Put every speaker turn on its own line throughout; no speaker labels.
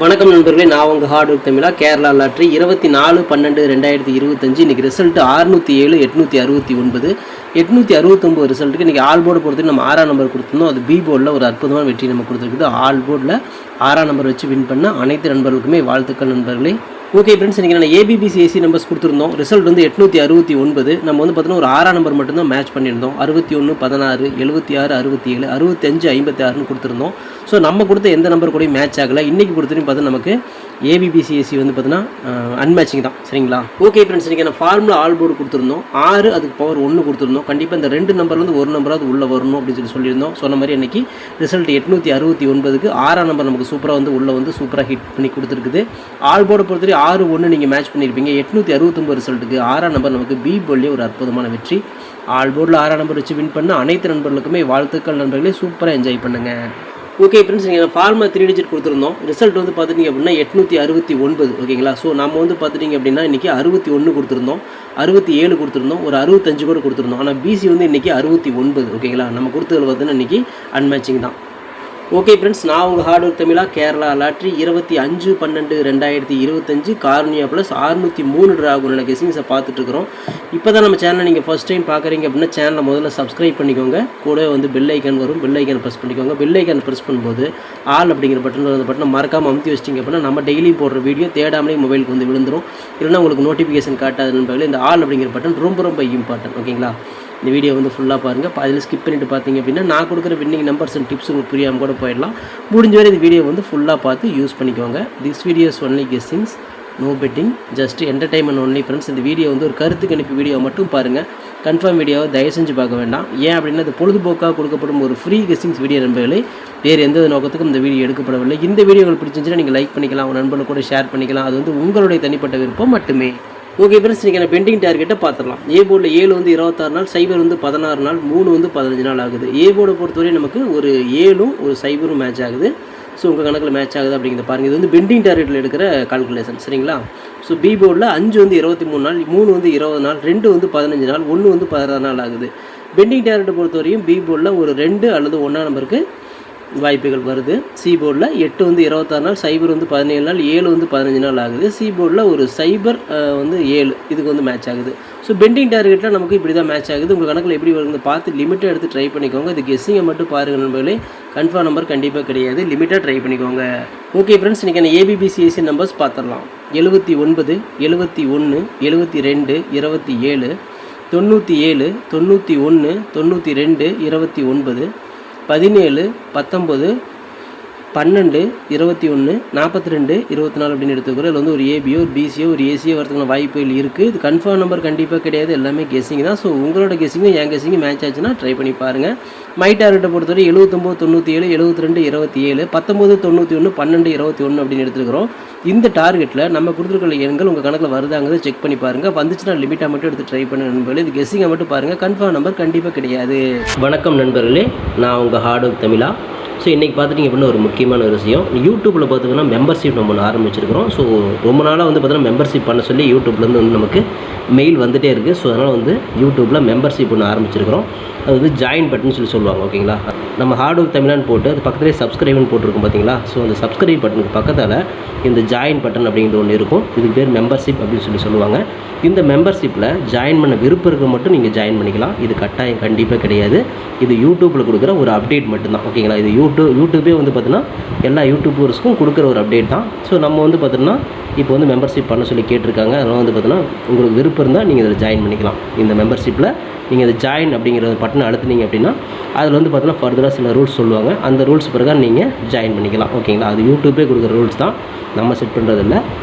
வணக்கம் நண்பர்களே, நான் உங்கள் ஹார்ட் ஒர்க் தமிழா. கேரளா லாட்ரி 24/12/2025 இன்றைக்கி ரிசல்ட்டு 607 869 869 ரிசல்ட்டுக்கு இன்றைக்கி ஆல் போர்டு பொறுத்து நம்ம 6ஆம் நம்பர் கொடுத்துருந்தோம். அது பி போர்டில் ஒரு அற்புதமான வெற்றி நம்ம கொடுத்துருக்குது. ஆல் போர்டில் 6ஆம் நம்பர் வச்சு வின் பண்ண அனைத்து நண்பர்களுக்குமே வாழ்த்துக்கள் நண்பர்களே. ஓகே ஃப்ரெண்ட்ஸ், இன்றைக்கி நான் ஏபிபிசிஎஸ்சி நம்பர்ஸ் கொடுத்துருந்தோம். ரிசல்ட் வந்து 869. நம்ம வந்து பார்த்தீங்கன்னா ஒரு 6ஆம் நம்பர் மட்டும்தான் மேட்ச் பண்ணியிருந்தோம். 61 16 76 67 65 56ன்னு கொடுத்துருந்தோம். ஸோ நம்ம கொடுத்த எந்த நம்பர் கூட மேட்ச் ஆகலை. இன்றைக்கி கொடுத்துட்டு பார்த்தா நமக்கு ஏபிபிசிஎஸ்சி வந்து பார்த்தீங்கன்னா அன்மேட்சிங் தான். சரிங்களா? ஓகே ஃப்ரெண்ட்ஸ், இன்றைக்கி நான் ஃபார்முலா ஆல் போர்டு கொடுத்துருந்தோம். 6 அதுக்கு பவர் 1 கொடுத்துருந்தோம். கண்டிப்பாக இந்த 2 நம்பர்லேருந்து ஒரு நம்பராவது உள்ளே வரணும் அப்படின்னு சொல்லியிருந்தோம். சொன்ன மாதிரி இன்றைக்கி ரிசல்ட் 869க்கு 6ஆம் நம்பர் நமக்கு சூப்பராக வந்து உள்ளே வந்து சூப்பராக ஹிட் பண்ணி கொடுத்துருக்குது. ஆல் போர்டை பொறுத்தவரை 6-1 நீங்கள் மேட்ச் பண்ணியிருப்பீங்க. 869 ரிசல்ட்டுக்கு 6ஆம் நம்பர் நமக்கு பி போர்ட்லேயே ஒரு அற்புதமான வெற்றி. ஆல் போர்டில் 6ஆம் நம்பர் வச்சு வின் பண்ண அனைத்து நண்பர்களுக்குமே வாழ்த்துக்கள் நண்பர்களே. சூப்பராக என்ஜாய் பண்ணுங்கள். ஓகே ஃப்ரெண்ட்ஸ், நீங்கள் ஃபார்முலா 3 டிஜிட் கொடுத்துருந்தோம். ரிசல்ட் வந்து பார்த்துட்டிங்க அப்படின்னா 869. ஓகேங்களா? ஸோ நம்ம வந்து பார்த்துட்டிங்க அப்படின்னா இன்றைக்கி 61 கொடுத்துருந்தோம், 67 கொடுத்துருந்தோம், ஒரு 65 கூட கொடுத்துருந்தோம். ஆனால் பிசி வந்து இன்றைக்கி 69. ஓகேங்களா? நம்ம கொடுத்ததில் பார்த்தீங்கன்னா இன்றைக்கி அன்மேட்சிங் தான். ஓகே ஃப்ரெண்ட்ஸ், நான் உங்கள் ஹார்ட் ஒர்க் தமிழா. Kerala lottery 25/12/2025 cornea plus 603 ட்ராகுனோட கெஸிங்ஸை பார்த்துட்ருக்குறோம். இப்போ தான் நம்ம சேனலை நீங்கள் ஃபஸ்ட் டைம் பார்க்குறீங்க அப்படின்னா சேனலை முதல்ல சப்ஸ்கிரைப் பண்ணிக்கோங்க. கூட வந்து பெல் ஐக்கான் வரும், பெல் ஐக்கான் ப்ரெஸ் பண்ணிக்கோங்க. பெல் ஐக்கான் ப்ரெஸ் பண்ணும்போது ஆல் அப்படிங்கிற பட்டன் அந்த பட்டனை மறக்காமல் அமுத்தி வச்சிட்டிங்க அப்படின்னா நம்ம டெய்லி போடுற வீடியோ தேடாமலே மொபைலுக்கு வந்து விழுந்துடும். இல்லைனா உங்களுக்கு நோட்டிஃபிகேஷன் காட்டாது நண்பர்களே. இந்த ஆல் அப்படிங்கிற பட்டன் ரொம்ப இம்பார்ட்டன்ட். ஓகேங்களா? இந்த வீடியோ வந்து ஃபுல்லாக பாருங்கள். அதில் ஸ்கிப் பண்ணிட்டு பார்த்தீங்க அப்படின்னா நான் கொடுக்குற வின்னிங் நம்பர்ஸ் அண்ட் டிப்ஸ் உங்களுக்கு புரியாமல் கூட போயிடலாம். முடிஞ்ச வரை இந்த வீடியோ வந்து ஃபுல்லாக பார்த்து யூஸ் பண்ணிக்கோங்க. This videos only guessings, no betting, just entertainment only friends. இந்த வீடியோ வந்து ஒரு கருத்துக்கு அனுப்பி வீடியோ மட்டும் பாருங்கள். கன்ஃபார்ம் வீடியோவை தயவு செஞ்சு பார்க்க வேண்டாம். ஏன் அப்படின்னா அது பொழுதுபோக்காக கொடுக்கப்படும் ஒரு ஃப்ரீ கெஸ்ஸிங்ஸ் வீடியோ நண்பர்களே. வேறு எந்த நோக்கத்துக்கும் இந்த வீடியோ எடுக்கப்படவில்லை. இந்த வீடியோ உங்களுக்கு பிடிச்சிருந்துச்சுன்னா நீங்கள் லைக் பண்ணிக்கலாம், உங்கள் நண்பர்களுக்கு கூட ஷேர் பண்ணிக்கலாம். அது வந்து உங்களுடைய தனிப்பட்ட விருப்பம் மட்டுமே. ஓகே ஃப்ரெண்ட்ஸ், இன்றைக்கி நான் பெண்டிங் டார்கெட்டை பார்த்துடலாம். ஏ போர்டில் 7 வந்து 26 நாள், சைபர் வந்து 16 நாள், 3 வந்து 15 நாள் ஆகுது. ஏ போர்டை பொறுத்தவரை நமக்கு ஒரு 7ம் ஒரு சைபரும் மேட்ச் ஆகுது. ஸோ உங்கள் கணக்கில் மேட்ச் ஆகுது அப்படிங்கிறத பாருங்கள். இது வந்து பெண்டிங் டார்கெட்டில் எடுக்கிற கால்குலேஷன். சரிங்களா? ஸோ பி போர்டில் 5 வந்து 23 நாள், 3 வந்து 20 நாள், 2 வந்து 15 நாள், 1 வந்து 16 நாள் ஆகுது. பெண்டிங் டார்கெட்டை பொறுத்தவரையும் பி போர்டில் ஒரு 2 அல்லது 1ஆம் நம்பருக்கு வாய்ப்புகள் வருது. சி போர்டில் 8 வந்து 26 நாள், சைபர் வந்து 17 நாள், 7 வந்து 15 நாள் ஆகுது. சி போர்டில் ஒரு சைபர் வந்து 7 இதுக்கு வந்து மேட்ச் ஆகுது. ஸோ பெண்டிங் டார்கெட்டில் நமக்கு இப்படி தான் மேட்ச் ஆகுது. உங்கள் கணக்கில் எப்படி வருது பார்த்து லிமிட்டாக எடுத்து ட்ரை பண்ணிக்கோங்க. இது கெஸ்ஸிங்கை மட்டும் பாருங்கள் நண்பர்களே. கன்ஃபார்ம் நம்பர் கண்டிப்பாக கிடையாது. லிமிட்டாக ட்ரை பண்ணிக்கோங்க. ஓகே ஃப்ரெண்ட்ஸ், இன்றைக்கி நான் ஏபிபிசிஎஸ்சி நம்பர்ஸ் பார்த்துடலாம். 79 71 72 27 97 91 92 29 17 19 12 21 42 24 அப்படின்னு எடுத்துக்கிறோம். இதில் வந்து ஒரு ஏபியோ ஒரு பிசியோ ஒரு ஏசியோ வரதுக்கான வாய்ப்புகள் இருக்குது. இது கன்ஃபார்ம் நம்பர் கண்டிப்பாக கிடையாது. எல்லாமே கெஸ்ஸிங் தான். ஸோ உங்களோட கெஸ்ஸிங்கும் என் கெஸ்ஸிங்கும் மேட்ச் ஆச்சுன்னா ட்ரை பண்ணி பாருங்கள். மை டார்கெட்டை பொறுத்தவரை 79 97 72 27 19 91 12 21 அப்படின்னு எடுத்துக்கிறோம். இந்த டார்கெட்டில் நம்ம கொடுத்துருக்கிற எண்கள் உங்கள் கணக்கில் வருதாங்கிறத செக் பண்ணி பாருங்கள். வந்துச்சுன்னா லிமிட்டாக மட்டும் எடுத்து ட்ரை பண்ண நண்பர்களே. இது கெஸ்ஸிங்கை மட்டும் பாருங்கள். கன்ஃபார்ம் நம்பர் கண்டிப்பாக கிடையாது. வணக்கம் நண்பர்களே, நான் உங்கள் ஹார்ட் ஒர்க் தமிழா. ஸோ இன்றைக்கி பார்த்துட்டிங்க அப்படின்னா ஒரு முக்கியமான ஒரு விஷயம். யூடியூப்பில் பார்த்திங்கன்னா மெம்பர்ஷிப் நம்ம ஒன்று ஆரம்பிச்சிருக்கிறோம். ஸோ ரொம்ப நாளாக வந்து பார்த்தீங்கன்னா மெம்பர்ஷிப் பண்ண சொல்லி யூடியூப்லேருந்து வந்து நமக்கு மெயில் வந்துகிட்டே இருக்குது. ஸோ அதனால் வந்து யூடியூப்பில் மெம்பர்ஷிப் ஒன்று ஆரம்பிச்சிருக்கிறோம். அது வந்து ஜாயின் பட்டன் சொல்லி சொல்லுவாங்க. ஓகேங்களா? நம்ம ஹார்ட் ஒர்க் தமிழான்னு போட்டு அது பக்கத்துலேயே சப்ஸ்கிரைப்னு போட்டிருக்கோம் பார்த்தீங்களா? ஸோ அந்த சப்ஸ்கிரைப் பட்டனுக்கு பக்கத்தில் இந்த ஜாயின் பட்டன் அப்படிங்கிறது ஒன்று இருக்கும். இதுக்கு பேர் மெம்பர்ஷிப் அப்படின்னு சொல்லி சொல்லுவாங்க. இந்த மெம்பர்ஷிப்பில் ஜாயின் பண்ண விருப்பம் இருக்க மட்டும் நீங்கள் ஜாயின் பண்ணிக்கலாம். இது கட்டாயம் கண்டிப்பாக கிடையாது. இது யூடியூப்பில் கொடுக்குற ஒரு அப்டேட் மட்டும்தான். ஓகேங்களா? இது யூடியூபே வந்து பார்த்தீங்கன்னா எல்லா யூடியூபர்ஸ்க்கும் கொடுக்குற ஒரு அப்டேட் தான். ஸோ நம்ம வந்து பார்த்தீங்கன்னா இப்போ வந்து மெம்பர்ஷிப் பண்ண சொல்லி கேட்டிருக்காங்க. அதனால் வந்து பார்த்தீங்கன்னா உங்களுக்கு விருப்பம் இருந்தால் நீங்கள் இதில் ஜாயின் பண்ணிக்கலாம். இந்த மெம்பர்ஷிப்பில் நீங்கள் இதை ஜாயின் அப்படிங்கிற பட்டனை அழுத்துனீங்க அப்படின்னா அதில் வந்து பார்த்தீங்கன்னா ஃபர்தராக சில ரூல்ஸ் சொல்லுவாங்க. அந்த ரூல்ஸ் பிறகு நீங்கள் ஜாயின் பண்ணிக்கலாம். ஓகேங்களா? அது யூடியூபே கொடுக்குற ரூல்ஸ் தான், நம்ம செட் பண்ணுறதில்ல.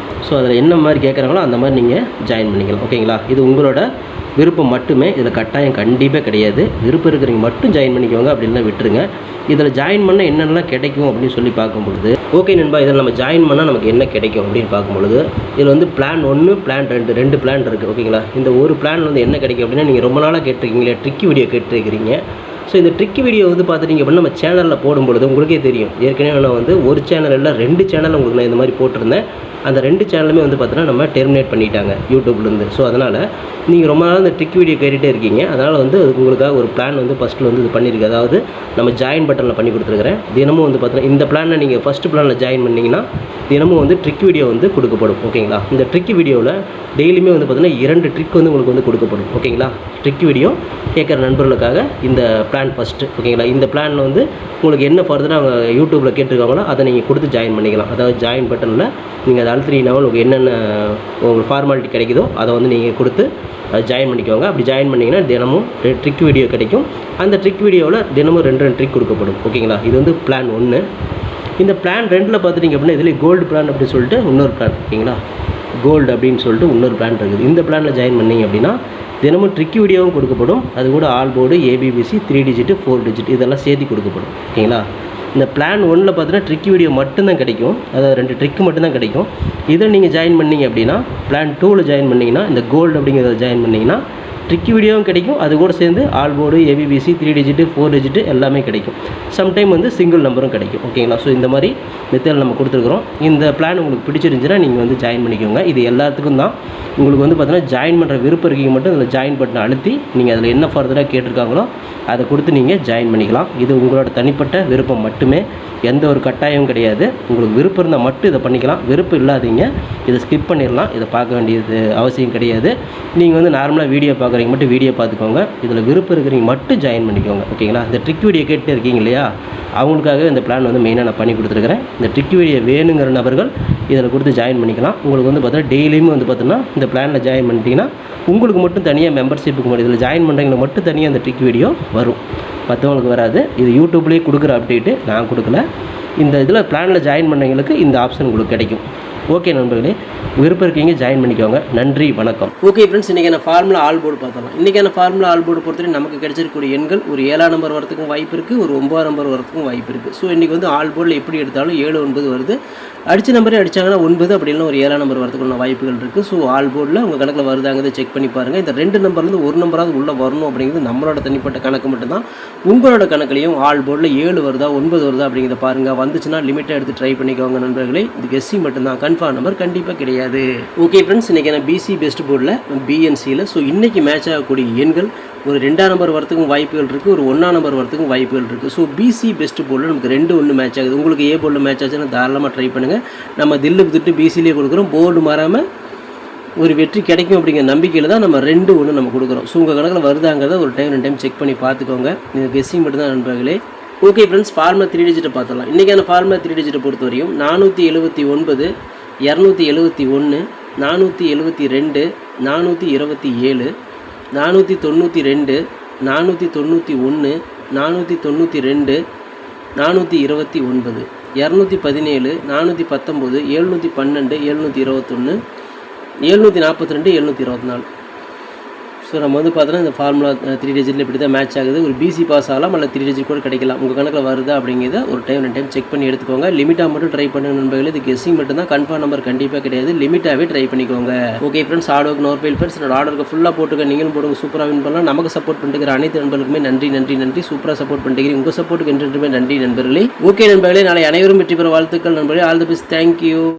ஸோ அதில் என்ன மாதிரி கேட்குறாங்களோ அந்த மாதிரி நீங்கள் ஜாயின் பண்ணிக்கலாம். ஓகேங்களா? இது உங்களோட விருப்பம் மட்டுமே. இதில் கட்டாயம் கண்டிப்பாக கிடையாது. விருப்பம் இருக்கிறவங்க மட்டும் ஜாயின் பண்ணிக்கோங்க, அப்படின்னா விட்டுருங்க. இதில் ஜாயின் பண்ணால் என்னென்னலாம் கிடைக்கும் அப்படின்னு சொல்லி பார்க்கும்பொழுது, ஓகே நண்பா, இதில் நம்ம ஜாயின் பண்ணால் நமக்கு என்ன கிடைக்கும் அப்படின்னு பார்க்கும்பொழுது இதில் வந்து பிளான் 1 பிளான் 2 பிளான் இருக்குது. ஓகேங்களா? இந்த ஒரு பிளான் வந்து என்ன கிடைக்கும் அப்படின்னா நீங்கள் ரொம்ப நாளாக கேட்டிருக்கீங்களே ட்ரிக்கி வீடியோ கேட்டிருக்கிறீங்க. ஸோ இந்த ட்ரிக் வீடியோ வந்து பார்த்துட்டிங்க அப்படின்னா நம்ம சேனலில் போடும்பொழுது உங்களுக்கே தெரியும். ஏற்கனவே நான் வந்து ஒரு சேனல் இல்லை 2 சேனல் உங்களுக்கு நான் இந்த மாதிரி போட்டிருந்தேன். அந்த 2 சேனலுமே வந்து பார்த்தீங்கன்னா நம்ம டெர்மினேட் பண்ணிட்டாங்க யூடியூப்லேருந்து. ஸோ அதனால் நீங்கள் ரொம்ப நாள் இந்த ட்ரிக் வீடியோ கேட்டுகிட்டே இருக்கீங்க. அதனால் வந்து உங்களுக்காக ஒரு பிளான் வந்து ஃபஸ்ட்டில் வந்து இது பண்ணியிருக்கு. அதாவது நம்ம ஜாயின் பட்டனில் பண்ணி கொடுத்துருக்குறேன். தினமும் வந்து பார்த்தீங்கன்னா இந்த பிளானில் நீங்கள் ஃபஸ்ட்டு பிளானில் ஜாயின் பண்ணிங்கன்னா தினமும் வந்து ட்ரிக் வீடியோ வந்து கொடுக்கப்படும். ஓகேங்களா? இந்த ட்ரிக் வீடியோவில் டெய்லியுமே வந்து பார்த்தீங்கன்னா 2 ட்ரிக் வந்து உங்களுக்கு வந்து கொடுக்கப்படும். ஓகேங்களா? ட்ரிக் வீடியோ கேட்குற நண்பர்களுக்காக இந்த பிளான் ஃபஸ்ட்டு. ஓகேங்களா? இந்த பிளானில் வந்து உங்களுக்கு என்ன ஃபர்தராக அவங்க யூடியூப்பில் கேட்டிருக்காங்களோ அதை நீங்கள் கொடுத்து ஜாயின் பண்ணிக்கலாம். அதாவது ஜாயின் பட்டனில் நீங்கள் அதை அழுத்தினீங்கன்னா உங்களுக்கு என்னென்ன உங்களுக்கு ஃபார்மாலிட்டி கிடைக்குதோ அதை வந்து நீங்கள் கொடுத்து அதை ஜாயின் பண்ணிக்கோங்க. அப்படி ஜாயின் பண்ணிங்கன்னா தினமும் ட்ரிக் வீடியோ கிடைக்கும். அந்த ட்ரிக் வீடியோவில் தினமும் 2 ட்ரிக் கொடுக்கப்படும். ஓகேங்களா? இது வந்து பிளான் 1. இந்த பிளான் 2ல் பார்த்துட்டிங்க அப்படின்னா இதில் கோல்டு பிளான் அப்படின்னு சொல்லிட்டு இன்னொரு பிளான். ஓகேங்களா? கோல்டு அப்படின்னு சொல்லிட்டு இன்னொரு பிளான் இருக்குது. இந்த பிளானில் ஜாயின் பண்ணிங்க அப்படின்னா தினமும் ட்ரிக் வீடியோவும் கொடுக்கப்படும். அது கூட all board, ABBC, 3 digit 4 digit இதெல்லாம் சேர்த்து கொடுக்கப்படும். ஓகேங்களா? இந்த பிளான் 1ல் பார்த்தீங்கன்னா ட்ரிக் வீடியோ மட்டும்தான் கிடைக்கும். அதாவது 2 ட்ரிக்கு மட்டும்தான் கிடைக்கும். இதை நீங்கள் ஜாயின் பண்ணிங்க அப்படின்னா பிளான் 2ல் ஜாயின் பண்ணிங்கன்னா இந்த கோல்டு அப்படிங்கிறத ஜாயின் பண்ணிங்கன்னா ட்ரிக் வீடியோவும் கிடைக்கும். அது கூட சேர்ந்து all board, ABBC, 3 digit 4 digit எல்லாமே கிடைக்கும். சம்டைம் வந்து சிங்கிள் நம்பரும் கிடைக்கும். ஓகேங்களா? ஸோ இந்த மாதிரி மெத்தட் நம்ம கொடுத்துருக்குறோம். இந்த பிளான் உங்களுக்கு பிடிச்சிருந்துச்சுன்னா நீங்கள் வந்து ஜாயின் பண்ணிக்கோங்க. இது எல்லாத்துக்கும் தான். உங்களுக்கு வந்து பார்த்தீங்கன்னா ஜாயின் பண்ணுற விருப்பம் இருக்கீங்க மட்டும் அதில் ஜாயின் பட்டனை அழுத்தி நீங்கள் அதில் என்ன ஃபர்தராக கேட்டிருக்காங்களோ அதை கொடுத்து நீங்கள் ஜாயின் பண்ணிக்கலாம். இது உங்களோட தனிப்பட்ட விருப்பம் மட்டுமே. எந்த ஒரு கட்டாயமும் கிடையாது. உங்களுக்கு விருப்பம் இருந்தால் மட்டும் இதை பண்ணிக்கலாம். விருப்பம் இல்லாதீங்க இதை ஸ்கிப் பண்ணிடலாம். இதை பார்க்க வேண்டியது அவசியம் கிடையாது. நீங்கள் வந்து நார்மலாக வீடியோ பார்க்குறீங்க மட்டும் வீடியோ பார்த்துக்கோங்க. இதில் விருப்பம் இருக்கிறீங்க மட்டும் ஜாயின் பண்ணிக்கோங்க. ஓகேங்களா? இந்த ட்ரிக் வீடியோ கேட்டு இருக்கீங்க இல்லையா, அவங்களுக்காக இந்த பிளான் வந்து மெயினாக நான் பண்ணி கொடுத்துருக்குறேன். இந்த ட்ரிக் வீடியோ வேணுங்கிற நபர்கள் இதில் கொடுத்து ஜாயின் பண்ணிக்கலாம். உங்களுக்கு வந்து பார்த்தீங்கன்னா டெய்லியுமே வந்து பார்த்தீங்கன்னா இந்த பிளானில் ஜாயின் பண்ணிட்டீங்கன்னா உங்களுக்கு மட்டும் தனியாக மெம்பர்ஷிப்புக்கு மட்டும் இதில் ஜாயின் பண்ணுறவங்களுக்கு மட்டும் தனியாக அந்த ட்ரிக் வீடியோ வரும். மற்றவங்களுக்கு வராது. இது யூடியூப்லேயே கொடுக்குற அப்டேட்டு, நான் கொடுக்கல. இந்த இதில் பிளானில் ஜாயின் பண்ணவங்களுக்கு இந்த ஆப்ஷன் உங்களுக்கு கிடைக்கும். ஓகே நண்பர்களே, விருப்பம் இருக்கீங்க ஜாயின் பண்ணிக்கோங்க. நன்றி, வணக்கம். ஓகே ஃப்ரெண்ட்ஸ், இன்றைக்கான ஃபார்முலா ஆல் போர்டு பார்த்தலாம். இன்றைக்கான ஃபார்முலா ஆல் போர்டு பொறுத்தவரை நமக்கு கிடைச்சிருக்கக்கூடிய எண்கள் ஒரு 7ஆம் நம்பர் வரத்துக்கும் வாய்ப்பு இருக்குது, ஒரு 9ஆம் நம்பர் வரத்துக்கும் வாய்ப்பு இருக்குது. ஸோ இன்றைக்கி வந்து ஆல் போர்டில் எப்படி எடுத்தாலும் 7 9 வருது. அடித்த நம்பரே அடித்தாங்கன்னா 9 அப்படின்னா ஒரு 7ஆம் நம்பர் வரதுக்குள்ள வாய்ப்புகள் இருக்குது. ஸோ ஆல் போர்டில் உங்கள் கணக்கில் வருதாங்கிறத செக் பண்ணி பாருங்கள். இந்த 2 நம்பர்லேருந்து ஒரு நம்பராவது உள்ளே வரணும் அப்படிங்கிறது நம்மளோட தனிப்பட்ட கணக்கு மட்டும்தான். உங்களோட கணக்குலையும் ஆல் போர்டில் 7 வருதா 9 வருதா அப்படிங்கிறத பாருங்கள். வந்துச்சுன்னா லிமிட்டாக எடுத்து ட்ரை பண்ணிக்கோங்க நண்பர்களே. இது கெஸ்ஸிங் மட்டும்தான், கன்ஃபார்ம் நம்பர் கண்டிப்பாக கிடையாது. ஓகே ஃப்ரெண்ட்ஸ், இன்றைக்கி நான் பிசி பெஸ்ட் போர்டில் பிஎன்சியில் ஸோ இன்றைக்கி மேட்ச் ஆகக்கூடிய எண்கள் ஒரு 2ஆம் நம்பர் வரத்துக்கும் வாய்ப்புகள் இருக்குது, ஒரு 1ஆம் நம்பர் வரத்துக்கும் வாய்ப்புகள் இருக்குது. ஸோ பிசி பெஸ்ட் போர்டில் நமக்கு 2-1 மேட்ச் ஆகுது. உங்களுக்கு ஏ போர்டில் மேட்ச் ஆச்சுன்னா தாராளமாக ட்ரை பண்ணுங்கள். நம்ம தில்லுக்கு திட்டு பிசிலேயே கொடுக்குறோம். போர்டு மாறாமல் ஒரு வெற்றி கிடைக்கும் அப்படிங்கிற நம்பிக்கையில் தான் நம்ம 2-1 நம்ம கொடுக்குறோம். ஸோ உங்கள் கணக்கில் வருதாங்கிறத ஒரு டைம் 2 டைம் செக் பண்ணி பார்த்துக்கோங்க. நீங்கள் கெஸ்ஸிங் மட்டும்தான் நண்பர்களே. ஓகே ஃப்ரெண்ட்ஸ், ஃபார்முலா 3 டிஜிட்டை பார்த்துடலாம். இன்றைக்கான ஃபார்முலா 3 டிஜிட்டை பொறுத்த வரையும் 479 271 472 427 492 491 492 429 217 419 712 721 742 724. ஸோ நம்ம வந்து பார்த்தோன்னா இந்த ஃபார்முலா 3 டிஜிட்டில் இப்படி தான் மேட்ச் ஆகுது. ஒரு பிசி பாஸ் ஆகலாம், அல்ல 3 டிஜிட் கூட கிடைக்கலாம். உங்கள் கணக்கில் வருதா அப்படிங்கிறத ஒரு டைம் 2 டைம் செக் பண்ணி எடுத்துக்கோங்க. லிமிட்டாக மட்டும் ட்ரை பண்ணுங்க நண்பர்களே. இது கெஸ்ஸிங் மட்டும் தான், கன்ஃபார்ம் நம்பர் கண்டிப்பாக கிடையாது. லிமிட்டாகவே ட்ரை பண்ணிக்கோங்க. ஓகே ஃப்ரெண்ட்ஸ், ஆர்டருக்கு நோர் ஃபெயில் ஃப்ரெண்ட்ஸ். என்னோட ஆர்டருக்கு ஃபுல்லாக போட்டுக்க, நீங்களும் போடுங்க. சூப்பராக வின் பண்ணலாம். நமக்கு சப்போர்ட் பண்ணிக்கிற அனைத்து நண்பர்களுக்குமே நன்றி நன்றி நன்றி. சூப்பராக சப்போர்ட் பண்ணிக்கிறீங்க. உங்கள் சப்போர்ட்டுக்கு என்றுமே நன்றி நண்பர்களே. ஓகே நண்பர்களே, நாளை அனைவரும் வெற்றி பெற வாழ்த்துக்கள் நண்பர்களே. All the best. தேங்க்யூ.